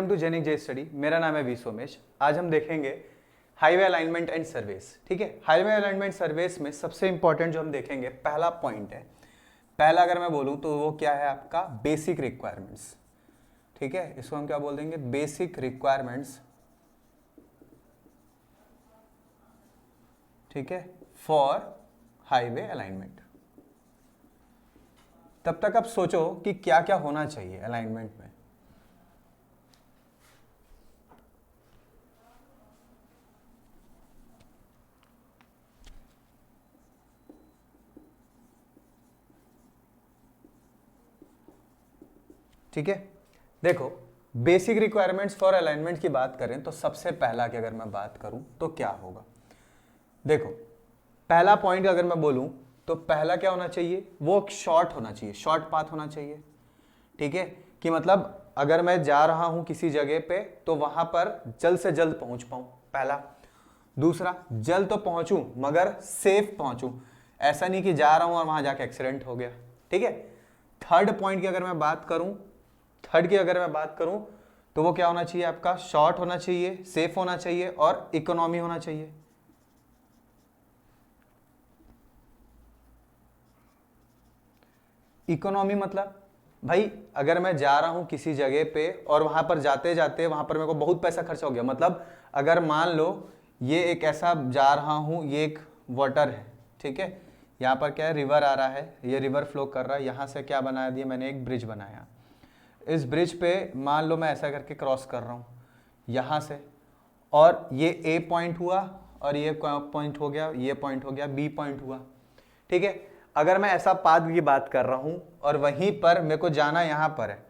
Welcome to Genic J study. मेरा नाम है वी सोमेश। आज हम देखेंगे हाईवे अलाइनमेंट एंड सर्वेस। ठीक है, हाईवे अलाइनमेंट सर्वेस में सबसे इंपॉर्टेंट जो हम देखेंगे पहला पॉइंट है, पहला अगर मैं बोलूं तो वो क्या है आपका बेसिक रिक्वायरमेंट्स। ठीक है, इसको हम क्या बोल देंगे, बेसिक रिक्वायरमेंट्स। ठीक है, फॉर हाईवे अलाइनमेंट। तब तक आप सोचो कि क्या क्या होना चाहिए अलाइनमेंट में। ठीक है, देखो बेसिक रिक्वायरमेंट्स फॉर अलाइनमेंट की बात करें तो सबसे पहला की अगर मैं बात करूं तो क्या होगा, देखो पहला पॉइंट अगर मैं बोलूं तो पहला क्या होना चाहिए, वो शॉर्ट होना चाहिए, शॉर्ट पाथ होना चाहिए। ठीक है, कि मतलब अगर मैं जा रहा हूं किसी जगह पे तो वहां पर जल्द से जल्द पहुंच पाऊं, पहला। दूसरा, जल्द तो पहुंचूं मगर सेफ पहुंचूं, ऐसा नहीं कि जा रहा हूं और वहां जाके एक्सीडेंट हो गया। ठीक है, थर्ड पॉइंट की अगर मैं बात करूं, तो वो क्या होना चाहिए आपका, शॉर्ट होना चाहिए, सेफ होना चाहिए और इकोनॉमी होना चाहिए। इकोनॉमी मतलब भाई अगर मैं जा रहा हूं किसी जगह पे और वहां पर जाते जाते वहां पर मेरे को बहुत पैसा खर्चा हो गया, मतलब अगर मान लो ये एक ऐसा जा रहा हूं, ये एक वाटर है। ठीक है, यहाँ पर क्या है, रिवर आ रहा है, ये रिवर फ्लो कर रहा है, यहाँ से क्या बना दिया मैंने, एक ब्रिज बनाया। इस ब्रिज पे मान लो मैं ऐसा करके क्रॉस कर रहा हूँ यहाँ से, और ये ए पॉइंट हुआ और ये पॉइंट हो गया, ये पॉइंट हो गया, बी पॉइंट हुआ। ठीक है, अगर मैं ऐसा पाथ की बात कर रहा हूँ और वहीं पर मेरे को जाना यहाँ पर है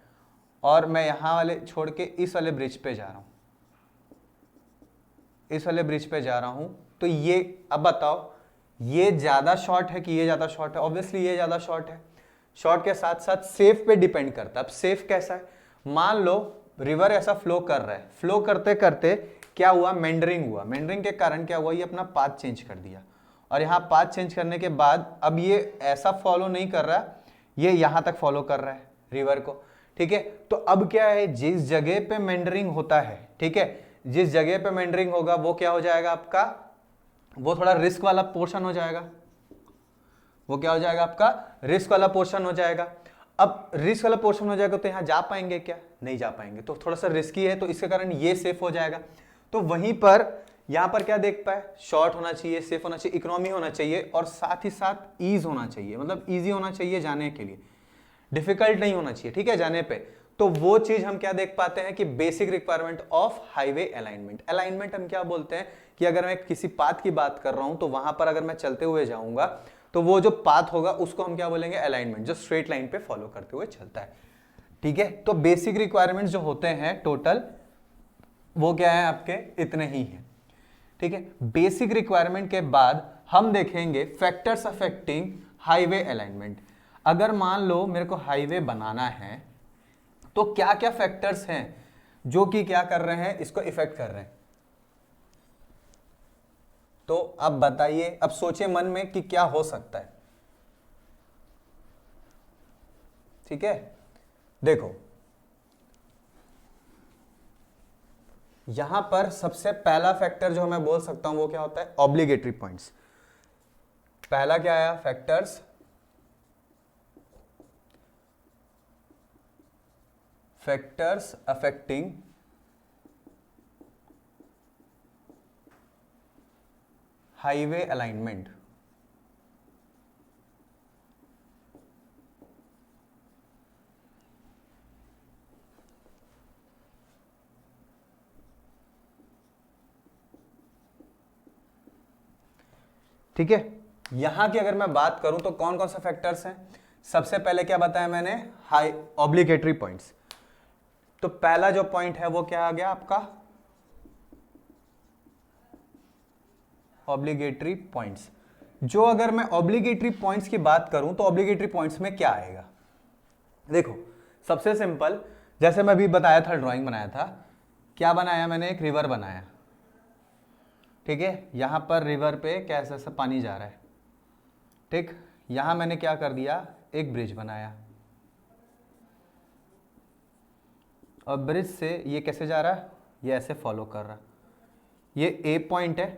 और मैं यहाँ वाले छोड़ के इस वाले ब्रिज पे जा रहा हूँ, इस वाले ब्रिज पे जा रहा हूँ, तो ये अब बताओ ये ज़्यादा शॉर्ट है कि ये ज़्यादा शॉर्ट है? ऑब्वियसली ये ज़्यादा शॉर्ट है। शॉर्ट के साथ साथ सेफ पे डिपेंड करता है। अब सेफ कैसा है, मान लो रिवर ऐसा फ्लो कर रहा है, फ्लो करते करते क्या हुआ, मेंडरिंग हुआ, मेंडरिंग के कारण क्या हुआ, ये अपना पाथ चेंज कर दिया, और यहाँ पाथ चेंज करने के बाद अब ये ऐसा फॉलो नहीं कर रहा, ये यहाँ तक फॉलो कर रहा है रिवर को। ठीक है, तो अब क्या है, जिस जगह पे मेंडरिंग होता है, ठीक है, जिस जगह पे मेंडरिंग होगा वो क्या हो जाएगा आपका, वो थोड़ा रिस्क वाला पोर्शन हो जाएगा, वो क्या हो जाएगा आपका, रिस्क वाला पोर्शन हो जाएगा। अब रिस्क वाला पोर्शन हो जाएगा तो यहां जा पाएंगे क्या, नहीं जा पाएंगे, तो थोड़ा सा रिस्की है, तो इसके कारण ये सेफ हो जाएगा। तो वहीं पर यहां पर क्या देख पाए, शॉर्ट होना चाहिए, सेफ होना चाहिए, इकोनॉमी होना चाहिए और साथ ही साथ ईज होना चाहिए, मतलब ईजी होना चाहिए जाने के लिए, डिफिकल्ट नहीं होना चाहिए। ठीक है, जाने पे तो वो चीज हम क्या देख पाते हैं कि basic requirement of highway alignment. Alignment हम क्या बोलते हैं कि अगर मैं किसी पाथ की बात कर रहा हूं तो वहां पर अगर मैं चलते हुए जाऊंगा तो वो जो पाथ होगा उसको हम क्या बोलेंगे, अलाइनमेंट, जो स्ट्रेट लाइन पे फॉलो करते हुए चलता है। ठीक है, तो बेसिक रिक्वायरमेंट्स जो होते हैं टोटल वो क्या है आपके, इतने ही हैं। ठीक है, बेसिक रिक्वायरमेंट के बाद हम देखेंगे फैक्टर्स अफेक्टिंग हाईवे अलाइनमेंट। अगर मान लो मेरे को हाईवे बनाना है तो क्या क्या फैक्टर्स हैं जो कि क्या कर रहे हैं, इसको इफेक्ट कर रहे हैं। तो अब बताइए, अब सोचिए मन में कि क्या हो सकता है। ठीक है, देखो यहां पर सबसे पहला फैक्टर जो मैं बोल सकता हूं वो क्या होता है, ऑब्लिगेटरी पॉइंट्स। पहला क्या आया, फैक्टर्स अफेक्टिंग हाईवे अलाइनमेंट। ठीक है, यहां की अगर मैं बात करूं तो कौन कौन सा फैक्टर्स हैं, सबसे पहले क्या बताया मैंने, हाई ऑब्लिगेटरी पॉइंट्स। तो पहला जो पॉइंट है वो क्या आ गया आपका, ऑब्लिगेटरी पॉइंट्स। जो अगर मैं ऑब्लिगेटरी पॉइंट्स की बात करूं तो ऑब्लिगेटरी पॉइंट्स में क्या आएगा, देखो सबसे सिंपल, जैसे मैं अभी बताया था, ड्राइंग बनाया था, क्या बनाया मैंने, एक रिवर बनाया। ठीक है, यहां पर रिवर पे कैसा सा पानी जा रहा है। ठीक, यहां मैंने क्या कर दिया, एक ब्रिज बनाया, और ब्रिज से ये कैसे जा रहा है, ये ऐसे फॉलो कर रहा है। ये ए पॉइंट है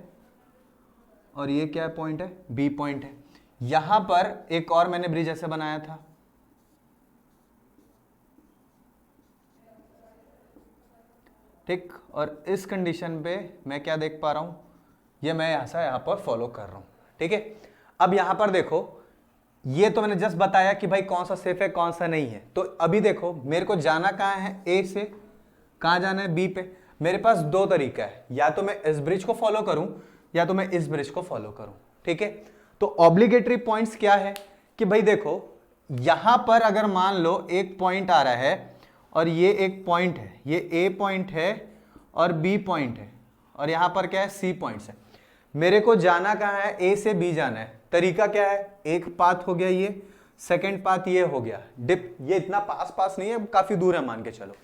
और ये क्या पॉइंट है, बी पॉइंट है। यहां पर एक और मैंने ब्रिज ऐसे बनाया था, ठीक। और इस कंडीशन पे मैं क्या देख पा रहा हूं, ये मैं ऐसा यहां पर फॉलो कर रहा हूं, ठीक है। अब यहां पर देखो, ये तो मैंने जस्ट बताया कि भाई कौन सा सेफ है कौन सा नहीं है। तो अभी देखो मेरे को जाना कहां है, ए से कहां जाना है, बी पे। मेरे पास दो तरीका है, या तो मैं इस ब्रिज को फॉलो करूं या तो मैं इस ब्रिज को फॉलो करूं, ठीक है। तो ऑब्लिगेटरी पॉइंट्स क्या है कि भाई देखो, यहां पर अगर मान लो एक पॉइंट आ रहा है और ये एक पॉइंट है, ये ए पॉइंट है और बी पॉइंट है और यहां पर क्या है, सी पॉइंट्स है। मेरे को जाना कहां है, ए से बी जाना है। तरीका क्या है, एक पाथ हो गया ये, सेकंड पाथ ये हो गया डिप। ये इतना पास पास नहीं है, काफी दूर है मान के चलो।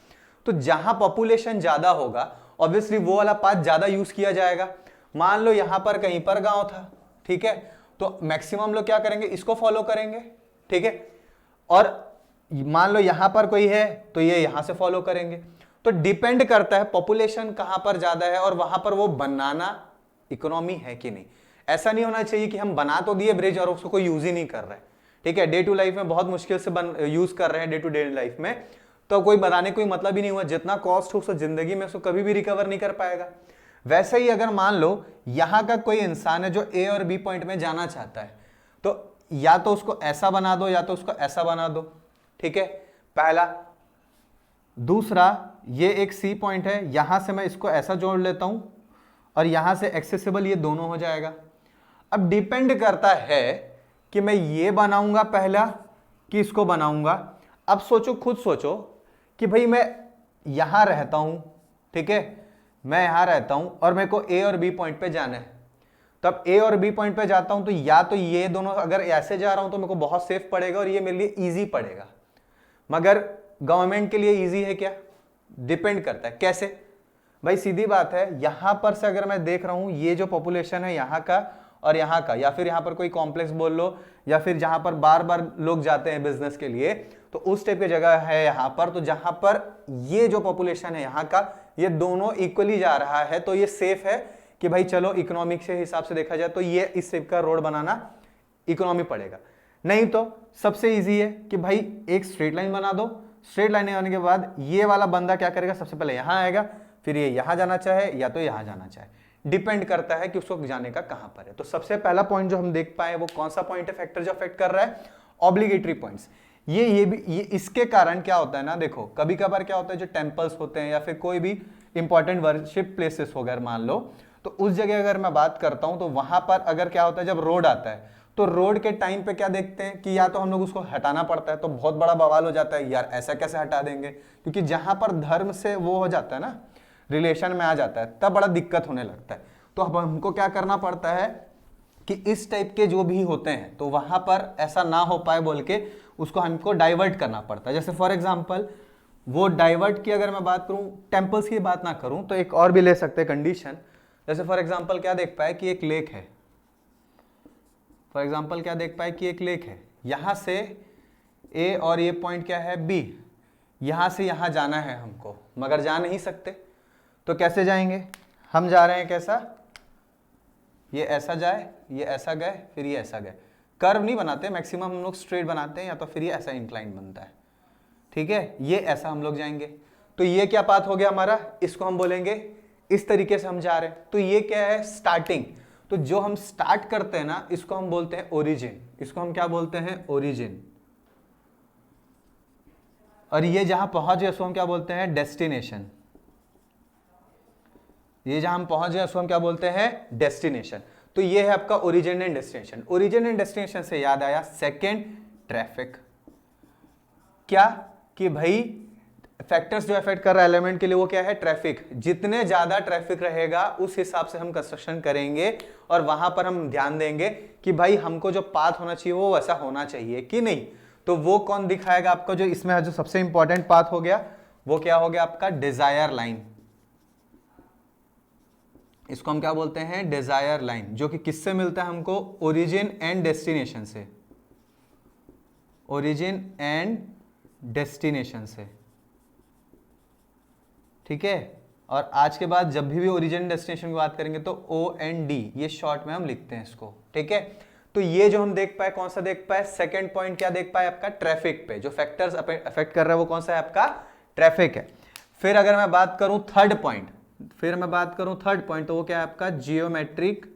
तो जहां पॉपुलेशन ज्यादा होगा ऑब्वियसली वो वाला पाथ ज्यादा यूज किया जाएगा। मान लो यहां पर कहीं पर गांव था, ठीक है, तो मैक्सिमम लोग क्या करेंगे, इसको फॉलो करेंगे, ठीक है। और मान लो यहां पर कोई है तो ये यहां से फॉलो करेंगे। तो डिपेंड करता है पॉपुलेशन कहां पर ज्यादा है और वहां पर वो बनाना इकोनॉमी है कि नहीं। ऐसा नहीं होना चाहिए कि हम बना तो दिए ब्रिज और उसको कोई यूज ही नहीं कर रहे, ठीक है। डे टू लाइफ में बहुत मुश्किल से यूज कर रहे हैं, डे टू डे लाइफ में तो कोई बनाने कोई मतलब ही नहीं हुआ। जितना कॉस्ट हो उसको जिंदगी में उसको कभी भी रिकवर नहीं कर पाएगा। वैसे ही अगर मान लो यहां का कोई इंसान है जो ए और बी पॉइंट में जाना चाहता है, तो या तो उसको ऐसा बना दो या तो उसको ऐसा बना दो, ठीक है, पहला। दूसरा, ये एक सी पॉइंट है, यहां से मैं इसको ऐसा जोड़ लेता हूं और यहां से एक्सेसिबल ये दोनों हो जाएगा। अब डिपेंड करता है कि मैं ये बनाऊंगा पहला कि इसको बनाऊंगा। अब सोचो, खुद सोचो कि भाई मैं यहां रहता हूं, ठीक है, मैं यहां रहता हूं और मेरे को ए और बी पॉइंट पे जाना है। तब ए और बी पॉइंट पे जाता हूं तो या तो ये दोनों, अगर ऐसे जा रहा हूं तो मेरे को बहुत सेफ पड़ेगा और ये मेरे लिए इजी पड़ेगा। मगर गवर्नमेंट के लिए इजी है क्या, डिपेंड करता है कैसे। भाई सीधी बात है, यहां पर से अगर मैं देख रहा हूं ये जो पॉपुलेशन है यहां का और यहां का, या फिर यहां पर कोई कॉम्प्लेक्स बोल लो, या फिर जहां पर बार बार लोग जाते हैं बिजनेस के लिए, तो उस टाइप की जगह है यहां पर। तो जहां पर ये जो पॉपुलेशन है यहां का, ये दोनों इक्वली जा रहा है, तो ये सेफ है कि भाई चलो इकोनॉमिक से हिसाब से देखा जाए तो ये इस टाइप का रोड बनाना इकोनॉमी पड़ेगा। नहीं तो सबसे इजी है कि भाई एक स्ट्रेट लाइन बना दो। स्ट्रेट लाइन आने के बाद ये वाला बंदा क्या करेगा, सबसे पहले यहां आएगा, फिर ये यहां जाना चाहे या तो यहां जाना चाहे। डिपेंड करता है कि उसको जाने का कहां पर है। तो सबसे पहला पॉइंट जो हम देख पाए वो कौन सा पॉइंट है, फैक्टर जो अफेक्ट कर रहा है, ऑब्लिगेटरी पॉइंट्स। ये भी ये इसके कारण क्या होता है ना, देखो कभी कभार क्या होता है, जो टेंपल्स होते हैं या फिर कोई भी इंपॉर्टेंट वर्शिप प्लेसेस हो गए मान लो, तो उस जगह अगर मैं बात करता हूं तो वहां पर अगर क्या होता है, जब रोड आता है तो रोड के टाइम पे क्या देखते हैं कि या तो हम लोग उसको हटाना पड़ता है, तो बहुत बड़ा बवाल हो जाता है, यार ऐसा कैसे हटा देंगे, क्योंकि जहां पर धर्म से वो हो जाता है ना, रिलेशन में आ जाता है, तब बड़ा दिक्कत होने लगता है। तो अब हमको क्या करना पड़ता है कि इस टाइप के जो भी होते हैं तो वहां पर ऐसा ना हो पाए बोल के उसको हमको डाइवर्ट करना पड़ता है। जैसे फॉर एग्जांपल वो डाइवर्ट की अगर मैं बात करूं, टेंपल्स की बात ना करूं, तो एक और भी ले सकते हैं कंडीशन। जैसे फॉर एग्जांपल क्या देख पाए कि एक लेक है, फॉर एग्जांपल क्या देख पाए कि एक लेक है, यहां से ए और ये पॉइंट क्या है, बी, यहां से यहां जाना है हमको, मगर जा नहीं सकते। तो कैसे जाएंगे, हम जा रहे हैं कैसा, ये ऐसा जाए, ये ऐसा गए, फिर ये ऐसा गए। कर्व नहीं बनाते, मैक्सिमम हम लोग स्ट्रेट बनाते हैं, या तो फिर ये ऐसा इंक्लाइन बनता है, ठीक है, ये ऐसा हम लोग जाएंगे। तो ये क्या पाथ हो गया हमारा, इसको हम बोलेंगे इस तरीके से हम जा रहे हैं। तो ये क्या है, स्टार्टिंग। तो जो हम स्टार्ट करते हैं ना, इसको हम बोलते हैं ओरिजिन। इसको हम क्या बोलते हैं, ओरिजिन। और ये जहां पहुंच गए उसको हम क्या बोलते हैं, डेस्टिनेशन। ये जहां हम पहुंच गए उसको हम क्या बोलते हैं, डेस्टिनेशन। तो ये है आपका origin and destination. Origin and destination से याद आया सेकंड, ट्रैफिक। क्या कि भाई फैक्टर्स जो अफेक्ट कर रहा है एलिमेंट के लिए वो क्या है, ट्रैफिक। जितने ज्यादा ट्रैफिक रहेगा उस हिसाब से हम कंस्ट्रक्शन करेंगे और वहां पर हम ध्यान देंगे कि भाई हमको जो पाथ होना चाहिए वो वैसा होना चाहिए कि नहीं। तो वो कौन दिखाएगा आपका, जो इसमें जो सबसे इंपॉर्टेंट पाथ हो गया वो क्या हो गया आपका, डिजायर लाइन। इसको हम क्या बोलते हैं, डिजायर लाइन, जो कि किससे मिलता है हमको, ओरिजिन एंड डेस्टिनेशन से। ओरिजिन एंड डेस्टिनेशन से। ठीक है। और आज के बाद जब भी ओरिजिन डेस्टिनेशन की बात करेंगे तो OND, ये शॉर्ट में हम लिखते हैं इसको, ठीक है। तो ये जो हम देख पाए, कौन सा देख पाए, सेकंड पॉइंट क्या देख पाए आपका, ट्रैफिक पे जो फैक्टर्स अफेक्ट कर रहा है वो कौन सा है आपका, ट्रैफिक है। फिर अगर मैं बात करूं थर्ड पॉइंट, तो वो क्या है आपका, जियोमेट्रिक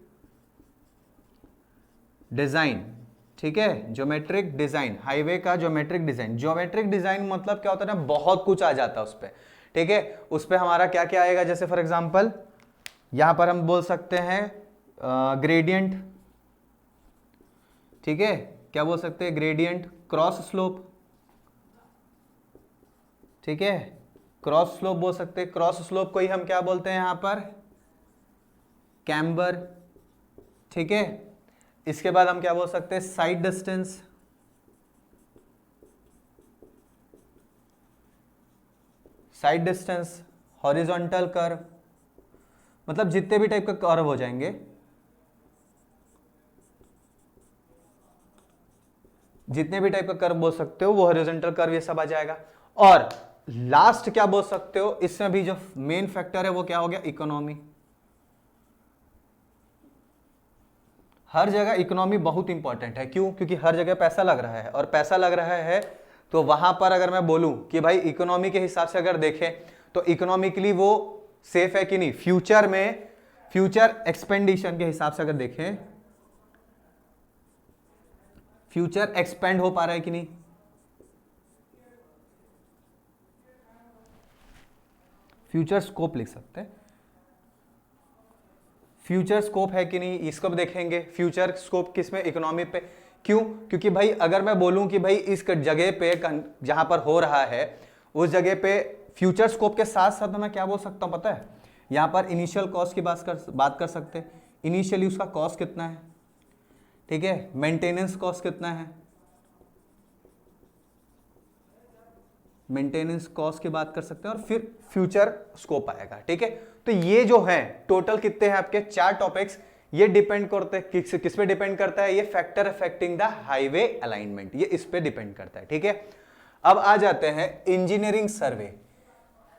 डिजाइन, ठीक है। ज्योमेट्रिक डिजाइन, हाईवे का ज्योमेट्रिक डिजाइन। ज्योमेट्रिक डिजाइन मतलब क्या होता है ना, बहुत कुछ आ जाता है उस पर, ठीक है। उस पर हमारा क्या क्या आएगा, जैसे फॉर एग्जांपल यहां पर हम बोल सकते हैं ग्रेडियंट, ठीक है। क्या बोल सकते हैं, ग्रेडियंट, क्रॉस स्लोप, ठीक है, क्रॉस स्लोप बोल सकते हैं। क्रॉस स्लोप को ही हम क्या बोलते हैं यहां पर, कैम्बर, ठीक है। इसके बाद हम क्या बोल सकते हैं, साइड डिस्टेंस, हॉरिजॉन्टल कर्व, मतलब जितने भी टाइप का कर्व हो जाएंगे, जितने भी टाइप का कर्व बोल सकते हो वो हॉरिजॉन्टल कर्व, ये सब आ जाएगा। और लास्ट क्या बोल सकते हो, इसमें भी जो मेन फैक्टर है वो क्या हो गया, इकोनॉमी। हर जगह इकोनॉमी बहुत इंपॉर्टेंट है, क्यों, क्योंकि हर जगह पैसा लग रहा है, और पैसा लग रहा है तो वहां पर अगर मैं बोलूं कि भाई इकोनॉमी के हिसाब से अगर देखें तो इकोनॉमिकली वो सेफ है कि नहीं, फ्यूचर में, फ्यूचर एक्सपेंडिशन के हिसाब से अगर देखें, फ्यूचर एक्सपेंड हो पा रहा है कि नहीं, फ्यूचर स्कोप लिख सकते हैं, फ्यूचर स्कोप है कि नहीं, इसको भी देखेंगे। फ्यूचर स्कोप किसमें, इकोनॉमी पे। क्यों, क्योंकि भाई अगर मैं बोलूं कि भाई इस जगह पे जहां पर हो रहा है उस जगह पे फ्यूचर स्कोप के साथ साथ मैं क्या बोल सकता हूं पता है, यहां पर इनिशियल कॉस्ट की बात कर सकते हैं। इनिशियली उसका कॉस्ट कितना है, ठीक है, मेंटेनेंस कॉस्ट कितना है, मेंटेनेंस कॉस्ट की बात कर सकते हैं, और फिर फ्यूचर स्कोप आएगा, ठीक है। तो ये जो है टोटल कितने हैं आपके, 4 टॉपिक्स। ये डिपेंड करते हैं किस पे डिपेंड करता है, ये factor affecting the highway alignment, ये इस पे डिपेंड करता है, ठीक है। अब आ जाते हैं इंजीनियरिंग सर्वे,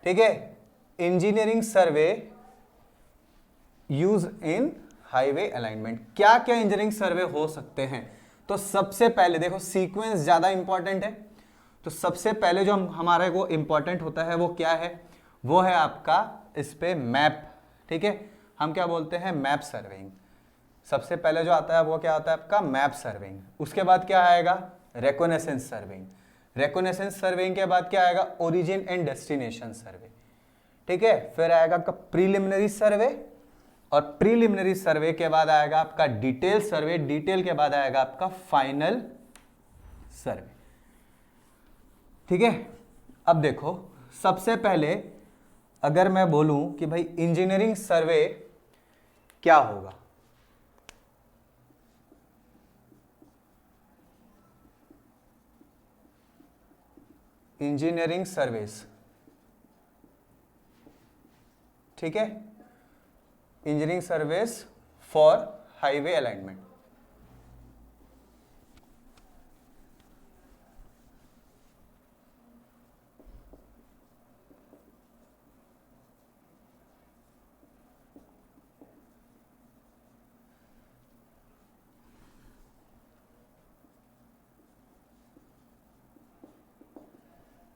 ठीक है। Engineering survey use in highway alignment, क्या क्या इंजीनियरिंग सर्वे हो सकते हैं। तो सबसे पहले देखो, सीक्वेंस ज्यादा इंपॉर्टेंट है, तो सबसे पहले जो हमारे को इंपॉर्टेंट होता है वो क्या है, वो है आपका इस पे मैप, ठीक है। हम क्या बोलते हैं, मैप सर्वेइंग। सबसे पहले जो आता है वो क्या होता है आपका, मैप सर्वेइंग। उसके बाद क्या आएगा, रेकोनेसेंस सर्वेइंग। रेकोनेसेंस सर्वेइंग के बाद क्या आएगा, ओरिजिन एंड डेस्टिनेशन सर्वे, ठीक है। फिर आएगा आपका प्रीलिमिनरी सर्वे, और प्रीलिमिनरी सर्वे के बाद आएगा आपका डिटेल सर्वे, डिटेल के बाद आएगा आपका फाइनल सर्वे, ठीक है। अब देखो, सबसे पहले अगर मैं बोलूं कि भाई इंजीनियरिंग सर्वे क्या होगा, इंजीनियरिंग सर्वेस, ठीक है, engineering surveys for highway alignment.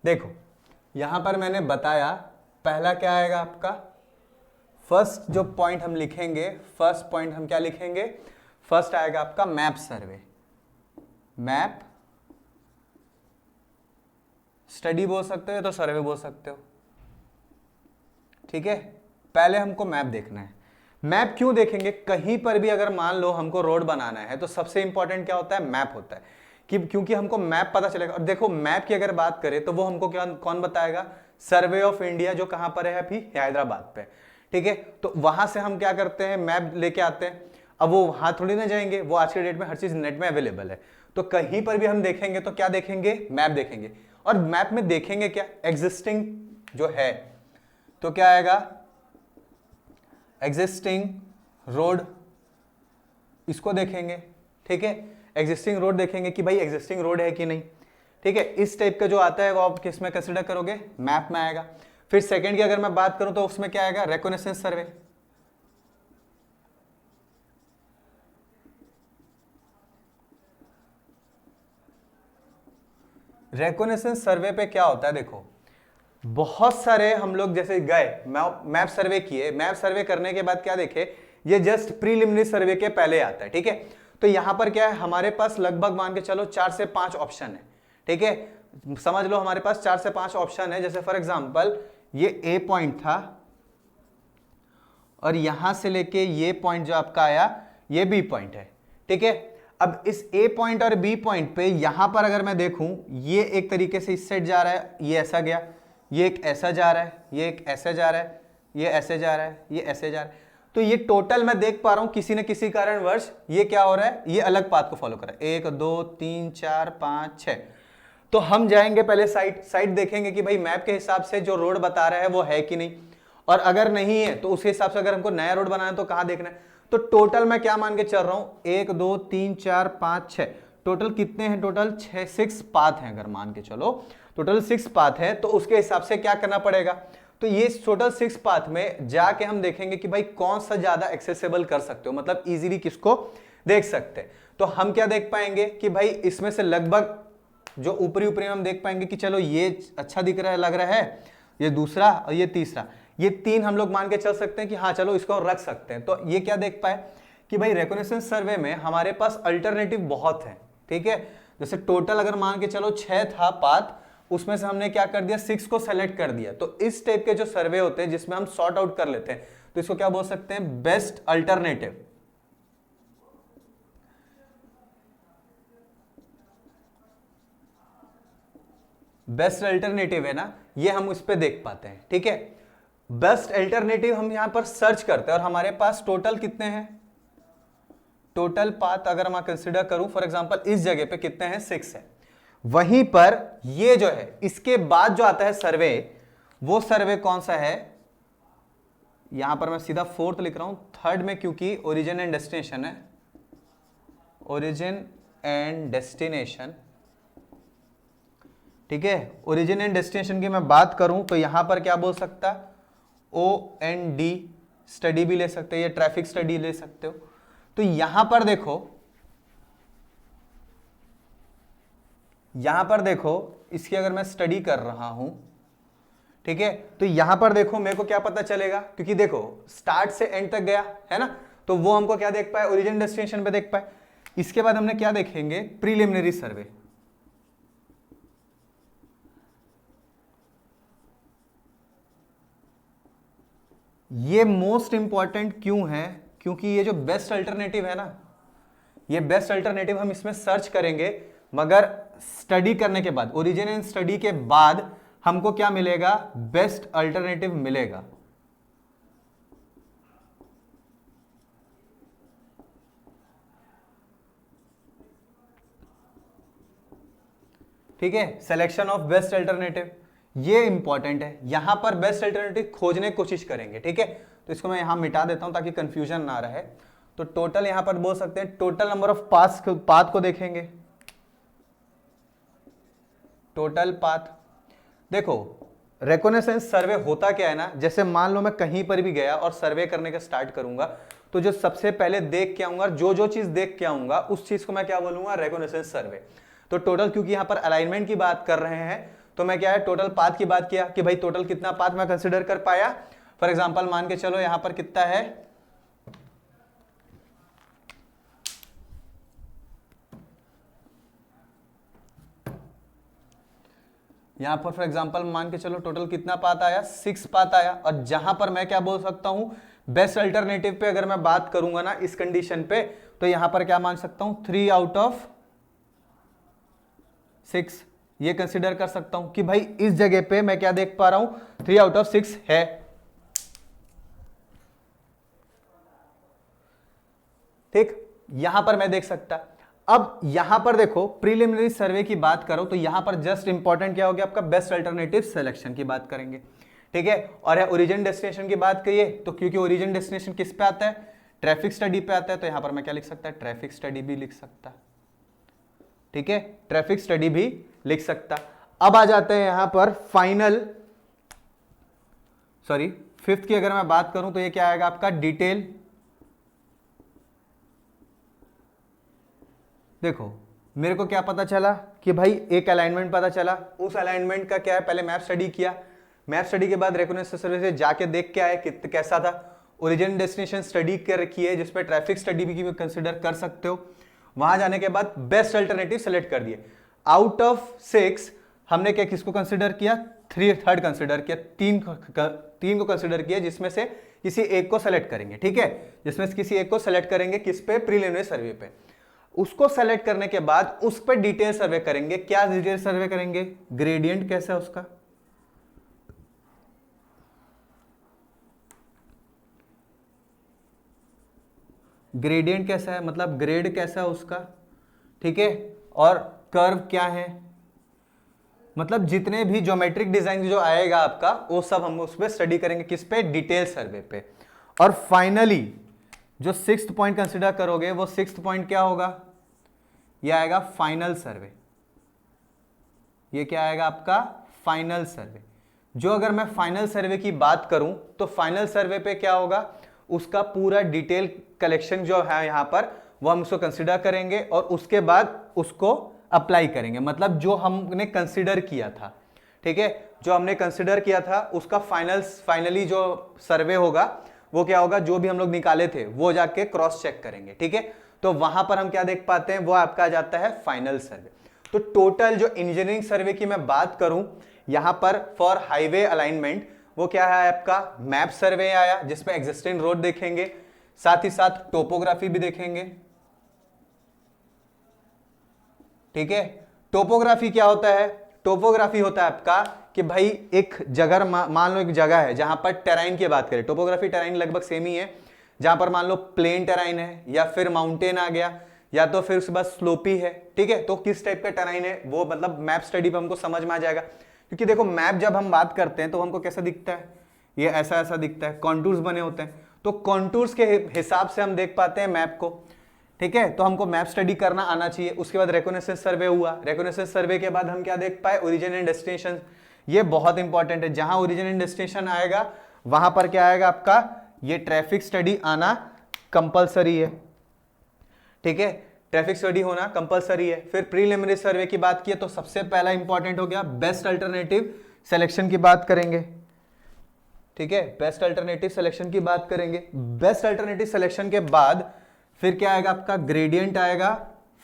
देखो यहां पर मैंने बताया, पहला क्या आएगा आपका, फर्स्ट जो पॉइंट हम लिखेंगे, फर्स्ट पॉइंट हम क्या लिखेंगे, फर्स्ट आएगा आपका मैप सर्वे। मैप स्टडी बोल सकते हो तो सर्वे बोल सकते हो, ठीक है। पहले हमको मैप देखना है। मैप क्यों देखेंगे, कहीं पर भी अगर मान लो हमको रोड बनाना है तो सबसे इंपॉर्टेंट क्या होता है, मैप होता है, कि क्योंकि हमको मैप पता चलेगा। और देखो मैप की अगर बात करें तो वो हमको क्या, कौन बताएगा, सर्वे ऑफ इंडिया, जो कहां पर है अभी, हैदराबाद पे, ठीक है। तो वहां से हम क्या करते हैं, मैप लेके आते हैं। अब वो वहां थोड़ी ना जाएंगे, वो आज के डेट में हर चीज नेट में अवेलेबल है, तो कहीं पर भी हम देखेंगे तो क्या देखेंगे, मैप देखेंगे। और मैप में देखेंगे क्या, एग्जिस्टिंग जो है, तो क्या आएगा, एग्जिस्टिंग रोड, इसको देखेंगे, ठीक है। एग्जिस्टिंग रोड देखेंगे कि भाई एग्जिस्टिंग रोड है कि नहीं, ठीक है। इस टाइप का जो आता है वो आप किस में कंसिडर करोगे, मैप में आएगा। फिर सेकंड की अगर मैं बात करूं तो उसमें क्या आएगा, रिकॉग्निसेंस सर्वे। रिकॉग्निसेंस सर्वे पे क्या होता है, देखो बहुत सारे हम लोग जैसे गए मैप सर्वे किए, मैप सर्वे करने के बाद क्या देखे, ये जस्ट प्रीलिमिनरी सर्वे के पहले आता है, ठीक है। तो यहां पर क्या है, हमारे पास लगभग मान के चलो 4 से 5 ऑप्शन है, ठीक है। समझ लो हमारे पास 4 से 5 ऑप्शन है। जैसे फॉर एग्जांपल ये ए पॉइंट था और यहां से लेके ये पॉइंट जो आपका आया ये बी पॉइंट है, ठीक है। अब इस ए पॉइंट और बी पॉइंट पे यहां पर अगर मैं देखूं, ये एक तरीके से इस साइड जा रहा है, ये ऐसा गया, ये एक ऐसा जा रहा है, ये एक ऐसे जा रहा है, ये ऐसे जा रहा है, ये ऐसे जा रहा है। तो ये टोटल मैं देख पा रहा हूं किसी न किसी कारणवश ये क्या हो रहा है, ये अलग पाथ को फॉलो कर रहा है, 1 2 3 4 5 6। तो हम जाएंगे पहले साइड देखेंगे कि भाई मैप के हिसाब से जो रोड बता रहा है वो है कि नहीं, और अगर नहीं है तो उस हिसाब से अगर हमको नया रोड बनाना है तो कहां देखना है। तो टोटल मैं क्या मान के चल रहा हूं, 1 2 3 4 5 6, टोटल कितने हैं, टोटल 6 पाथ हैं। अगर मान के चलो टोटल 6 पाथ है तो उसके हिसाब से क्या करना पड़ेगा, तो ये टोटल 6 पाथ में जाके हम देखेंगे कि भाई कौन सा ज्यादा एक्सेसिबल कर सकते हो, मतलब इजीली किसको देख सकते हैं। तो हम क्या देख पाएंगे कि भाई इसमें से लगभग जो ऊपरी ऊपरी हम देख पाएंगे कि चलो ये अच्छा दिख रहा है, लग रहा है, ये दूसरा और ये तीसरा, ये 3 हम लोग मान के चल सकते हैं कि हाँ चलो इसको रख सकते हैं। तो ये क्या देख पाए कि भाई रिकॉग्निसेंस सर्वे में हमारे पास अल्टरनेटिव बहुत है, ठीक है। जैसे टोटल अगर मान के चलो 6 था पाथ, उसमें से हमने क्या कर दिया, 6 को सेलेक्ट कर दिया। तो इस टाइप के जो सर्वे होते हैं जिसमें हम सॉर्ट आउट कर लेते हैं, तो इसको क्या बोल सकते हैं, बेस्ट अल्टरनेटिव। बेस्ट अल्टरनेटिव है ना, ये हम उस पर देख पाते हैं, ठीक है। बेस्ट अल्टरनेटिव हम यहां पर सर्च करते हैं और हमारे पास टोटल कितने हैं, टोटल पाथ अगर मैं कंसीडर करूं फॉर एग्जांपल इस जगह पे कितने हैं, 6 है। वहीं पर ये जो है इसके बाद जो आता है सर्वे, वो सर्वे कौन सा है, यहां पर मैं सीधा 4th लिख रहा हूं, 3rd में क्योंकि ओरिजिन एंड डेस्टिनेशन है, ओरिजिन एंड डेस्टिनेशन, ठीक है। ओरिजिन एंड डेस्टिनेशन की मैं बात करूं तो यहां पर क्या बोल सकता, OND स्टडी भी ले सकते हो, या ट्रैफिक स्टडी ले सकते हो। तो यहां पर देखो इसकी अगर मैं स्टडी कर रहा हूं, ठीक है, तो यहां पर देखो मेरे को क्या पता चलेगा, क्योंकि देखो स्टार्ट से एंड तक गया है ना, तो वो हमको क्या देख पाए, ओरिजिन डेस्टिनेशन पे देख पाए। इसके बाद हमने क्या देखेंगे, प्रीलिमिनरी सर्वे। ये मोस्ट इंपॉर्टेंट क्यों है, क्योंकि ये जो बेस्ट अल्टरनेटिव है ना, ये बेस्ट अल्टरनेटिव हम इसमें सर्च करेंगे, मगर स्टडी करने के बाद, ओरिजिन एंड स्टडी के बाद हमको क्या मिलेगा, बेस्ट अल्टरनेटिव मिलेगा। ठीक है, सिलेक्शन ऑफ बेस्ट अल्टरनेटिव ये इंपॉर्टेंट है। यहां पर बेस्ट अल्टरनेटिव खोजने की कोशिश करेंगे, ठीक है। तो इसको मैं यहां मिटा देता हूं ताकि कंफ्यूजन ना रहे। तो टोटल यहां पर बोल सकते हैं, टोटल नंबर ऑफ पाथ को देखेंगे, टोटल पाथ। देखो रिकॉग्निसेंस सर्वे होता क्या है ना, जैसे मान लो मैं कहीं पर भी गया और सर्वे करने का स्टार्ट करूंगा, तो जो सबसे पहले देख के आऊंगा, जो चीज देख के आऊंगा उस चीज को मैं क्या बोलूंगा, रिकॉग्निसेंस सर्वे। तो टोटल क्योंकि यहां पर अलाइनमेंट की बात कर रहे हैं, तो मैं क्या है टोटल पाथ की बात किया कि भाई टोटल कितना पाथ मैं कंसिडर कर पाया। फॉर एग्जांपल मान के चलो यहां पर कितना है, यहां पर फॉर एग्जांपल मान के चलो टोटल कितना पाथ आया, 6 पाथ आया। और जहां पर मैं क्या बोल सकता हूं, बेस्ट अल्टरनेटिव पे अगर मैं बात करूंगा ना इस कंडीशन पे, तो यहां पर क्या मान सकता हूं, 3 आउट ऑफ 6 ये कंसिडर कर सकता हूं कि भाई इस जगह पे मैं क्या देख पा रहा हूं, 3 आउट ऑफ 6 है। ठीक, यहां पर मैं देख सकता। अब यहां पर देखो प्रीलिमिनरी सर्वे की बात करो तो यहां पर जस्ट इंपॉर्टेंट क्या हो गया आपका, बेस्ट अल्टरनेटिव सिलेक्शन की बात करेंगे, ठीक है। और है ओरिजिन डेस्टिनेशन की बात करिए तो क्योंकि ओरिजिन डेस्टिनेशन किस पे आता है, ट्रैफिक स्टडी पे आता है, तो यहां पर मैं क्या लिख सकता है, ट्रैफिक स्टडी भी लिख सकता, ठीक है, ट्रैफिक स्टडी भी लिख सकता। अब आ जाते हैं यहां पर फाइनल सॉरी फिफ्थ की अगर मैं बात करूं तो ये क्या आएगा आपका डिटेल। देखो मेरे को क्या पता चला कि भाई एक अलाइनमेंट पता चला, उस अलाइनमेंट का क्या है, पहले मैप स्टडी किया, मैप स्टडी के बाद रेकॉग्निशन सर्वे से जाके देख के आए कि कैसा था, ओरिजिन डेस्टिनेशन स्टडी कर रखी है जिसपे ट्रैफिक स्टडी भी कंसिडर कर सकते हो। वहां जाने के बाद बेस्ट अल्टरनेटिव सेलेक्ट कर दिए। आउट ऑफ 6 हमने क्या किसको कंसिडर किया, थर्ड कंसिडर किया, तीन को कंसिडर किया, जिसमें से किसी एक को सेलेक्ट करेंगे। ठीक है, जिसमें से किसी एक को सेलेक्ट करेंगे, किस पे, प्रीलिमिनरी सर्वे पे। उसको सेलेक्ट करने के बाद उस पर डिटेल सर्वे करेंगे। क्या डिटेल सर्वे करेंगे, ग्रेडियंट कैसा है उसका, ग्रेडियंट कैसा है मतलब ग्रेड कैसा है उसका, ठीक है, और कर्व क्या है, मतलब जितने भी ज्योमेट्रिक डिजाइन जो आएगा आपका वो सब हम उस पर स्टडी करेंगे, किस पे, डिटेल सर्वे पे। और फाइनली जो 6th पॉइंट कंसिडर करोगे वो 6th पॉइंट क्या होगा, ये आएगा फाइनल सर्वे। ये क्या आएगा आपका, फाइनल सर्वे। जो अगर मैं फाइनल सर्वे की बात करूं तो फाइनल सर्वे पे क्या होगा, उसका पूरा डिटेल कलेक्शन जो है यहां पर वो हम उसको कंसिडर करेंगे और उसके बाद उसको अप्लाई करेंगे। मतलब जो हमने कंसिडर किया था, ठीक है, जो हमने कंसिडर किया था उसका फाइनली जो सर्वे होगा वो क्या होगा, जो भी हम लोग निकाले थे वो जाके क्रॉस चेक करेंगे। ठीक है, तो वहां पर हम क्या देख पाते हैं, वो आपका आ जाता है फाइनल सर्वे। तो टोटल जो इंजीनियरिंग सर्वे की मैं बात करूं यहां पर फॉर हाईवे अलाइनमेंट, वो क्या है आपका, मैप सर्वे आया जिसमें एग्जिस्टिंग रोड देखेंगे, साथ ही साथ टोपोग्राफी भी देखेंगे। ठीक है, टोपोग्राफी क्या होता है, टोपोग्राफी होता है आपका कि भाई एक जगह, मान लो एक जगह है जहां पर टेराइन की बात करें, टोपोग्राफी टेराइन लगभग सेम ही है, जहां पर मान लो प्लेन टेराइन है या फिर माउंटेन आ गया या तो फिर उसके बाद स्लोपी है। ठीक है, तो किस टाइप का टेराइन है वो मतलब मैप स्टडी पे हमको समझ में आ जाएगा। क्योंकि देखो मैप जब हम बात करते हैं तो हमको कैसा दिखता है, ये ऐसा ऐसा दिखता है, कॉन्टूर्स बने होते हैं, तो कॉन्टूर्स के हिसाब से हम देख पाते हैं मैप को। ठीक है, तो हमको मैप स्टडी करना आना चाहिए। उसके बाद रेकोनेसेंस सर्वे हुआ, रेकोनेसेंस सर्वे के बाद हम क्या देख पाए, ओरिजिन एंड डेस्टिनेशन। ये बहुत इंपॉर्टेंट है, जहां ओरिजिन एंड डेस्टिनेशन आएगा वहां पर क्या आएगा आपका, ये ट्रैफिक स्टडी आना कंपलसरी है। ठीक है, ट्रैफिक स्टडी होना कंपलसरी है। फिर प्रीलिमिनरी सर्वे की बात की तो सबसे पहला इंपॉर्टेंट हो गया बेस्ट अल्टरनेटिव सिलेक्शन की बात करेंगे। ठीक है, बेस्ट अल्टरनेटिव सिलेक्शन की बात करेंगे। बेस्ट अल्टरनेटिव सिलेक्शन के बाद फिर क्या आएगा आपका, ग्रेडियंट आएगा,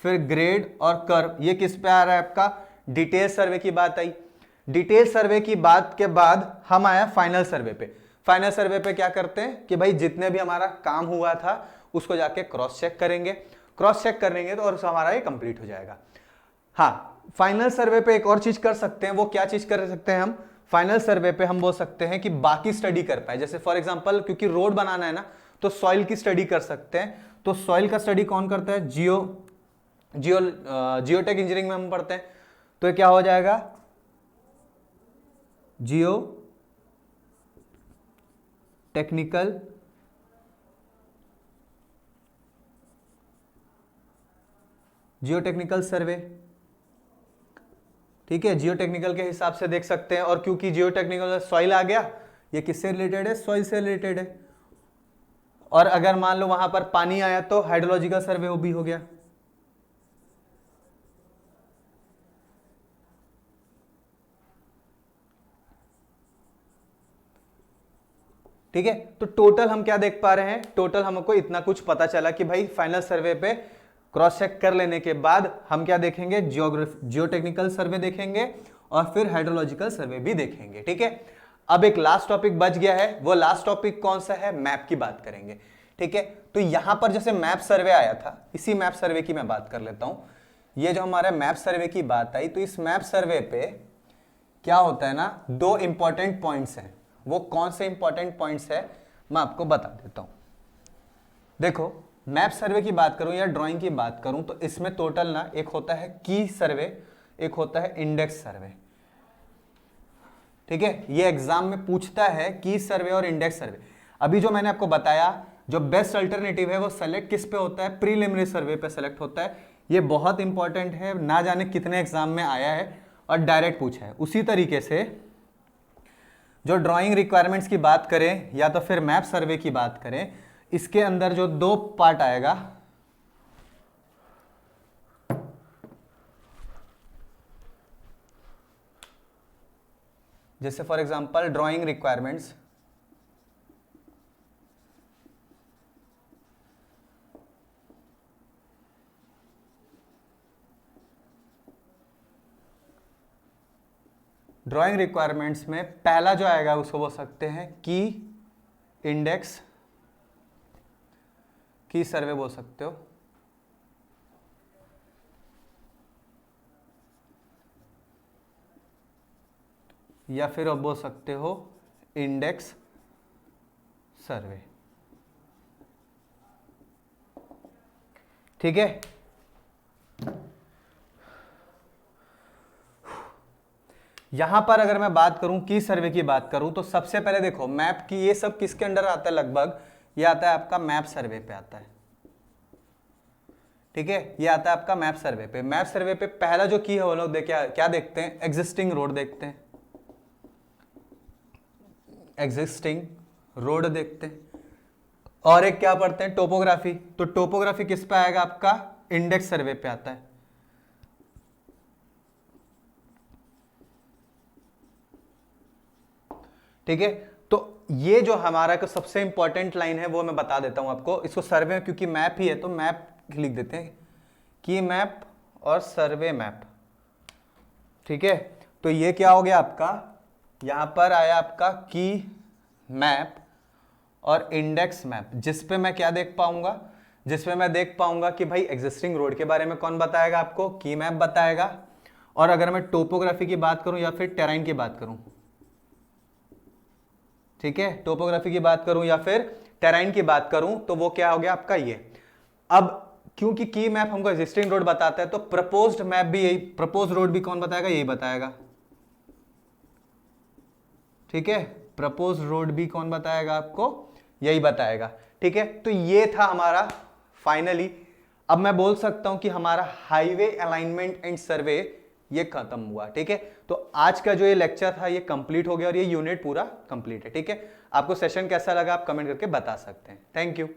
फिर ग्रेड और कर्व। ये किस पे आ रहा है आपका, डिटेल सर्वे की बात आई। डिटेल सर्वे की बात के बाद हम आया फाइनल सर्वे पे। फाइनल सर्वे पे क्या करते हैं कि भाई जितने भी हमारा काम हुआ था उसको जाके क्रॉस चेक करेंगे, क्रॉस चेक करेंगे तो और हमारा ये कंप्लीट हो जाएगा। हाँ, फाइनल सर्वे पे एक और चीज कर सकते हैं, वो क्या चीज कर सकते हैं हम, फाइनल सर्वे पे हम बोल सकते हैं कि बाकी स्टडी कर पाए। जैसे फॉर एग्जांपल क्योंकि रोड बनाना है ना, तो सॉइल की स्टडी कर सकते हैं। तो सॉइल का स्टडी कौन करता है, जियोटेक इंजीनियरिंग में हम पढ़ते हैं। तो ये क्या हो जाएगा, जियो टेक्निकल सर्वे। ठीक है, जियो टेक्निकल के हिसाब से देख सकते हैं। और क्योंकि जियो टेक्निकल सॉइल आ गया, ये किससे रिलेटेड है, सॉइल से रिलेटेड है। और अगर मान लो वहां पर पानी आया तो हाइड्रोलॉजिकल सर्वे वो भी हो गया। ठीक है, तो टोटल हम क्या देख पा रहे हैं, टोटल हमको इतना कुछ पता चला कि भाई फाइनल सर्वे पे क्रॉस चेक कर लेने के बाद हम क्या देखेंगे, जियोटेक्निकल सर्वे देखेंगे और फिर हाइड्रोलॉजिकल सर्वे भी देखेंगे। ठीक है, अब एक लास्ट टॉपिक बच गया है, वो लास्ट टॉपिक कौन सा है, मैप की बात करेंगे। ठीक है, तो यहां पर जैसे मैप सर्वे आया था, इसी मैप सर्वे की मैं बात कर लेता हूं। ये जो हमारा मैप सर्वे की बात आई, तो इस मैप सर्वे पे क्या होता है ना, 2 इंपॉर्टेंट पॉइंट्स हैं। वो कौन से इंपॉर्टेंट पॉइंट्स है मैं आपको बता देता हूं। देखो, मैप सर्वे की बात करूं या ड्राइंग की बात करूं तो इसमें टोटल ना एक होता है की सर्वे, एक होता है इंडेक्स सर्वे। ठीक है, ये एग्जाम में पूछता है की सर्वे और इंडेक्स सर्वे। अभी जो मैंने आपको बताया, जो बेस्ट अल्टरनेटिव है वो सेलेक्ट किस पे होता है, प्रीलिमिनरी सर्वे पे सेलेक्ट होता है। ये बहुत इंपॉर्टेंट है, ना जाने कितने एग्जाम में आया है और डायरेक्ट पूछा है। उसी तरीके से जो ड्राइंग रिक्वायरमेंट्स की बात करें या तो फिर मैप सर्वे की बात करें, इसके अंदर जो दो पार्ट आएगा, जैसे for example drawing requirements, drawing requirements में पहला जो आएगा उसको बोल सकते हैं की इंडेक्स, की सर्वे बोल सकते हो, या फिर आप बोल सकते हो इंडेक्स सर्वे। ठीक है, यहां पर अगर मैं बात करूं की सर्वे की बात करूं तो सबसे पहले देखो मैप की, ये सब किसके अंडर आता है, लगभग ये आता है आपका मैप सर्वे पे आता है। ठीक है, ये आता है आपका मैप सर्वे पे। मैप सर्वे पे पहला जो की है वो लोग क्या देखते हैं, एग्जिस्टिंग रोड देखते हैं, एग्जिस्टिंग रोड देखते हैं। और एक क्या पढ़ते हैं, टोपोग्राफी। तो टोपोग्राफी किस पे आएगा आपका, इंडेक्स सर्वे पे आता है। ठीक है, तो ये जो हमारा का सबसे इंपॉर्टेंट लाइन है वो मैं बता देता हूं आपको। इसको सर्वे, क्योंकि मैप ही है तो मैप लिख देते हैं, की मैप और सर्वे मैप। ठीक है, तो ये क्या हो गया आपका, यहां पर आया आपका की मैप और इंडेक्स मैप, जिसपे मैं क्या देख पाऊंगा, जिसपे मैं देख पाऊंगा कि भाई एग्जिस्टिंग रोड के बारे में कौन बताएगा आपको, की मैप बताएगा। और अगर मैं टोपोग्राफी की बात करूं या फिर टेराइन की बात करूं, ठीक है, टोपोग्राफी की बात करूं या फिर टेराइन की बात करूं, तो वो क्या हो गया आपका ये। अब क्योंकि की मैप हमको एग्जिस्टिंग रोड बताता है तो प्रपोज्ड मैप भी यही, प्रपोज रोड भी कौन बताएगा, यही बताएगा। ठीक है, प्रपोज रोड भी कौन बताएगा आपको, यही बताएगा। ठीक है, तो ये था हमारा फाइनली। अब मैं बोल सकता हूं कि हमारा हाईवे अलाइनमेंट एंड सर्वे ये खत्म हुआ। ठीक है, तो आज का जो ये लेक्चर था ये कंप्लीट हो गया और ये यूनिट पूरा कंप्लीट है। ठीक है, आपको सेशन कैसा लगा आप कमेंट करके बता सकते हैं। Thank you.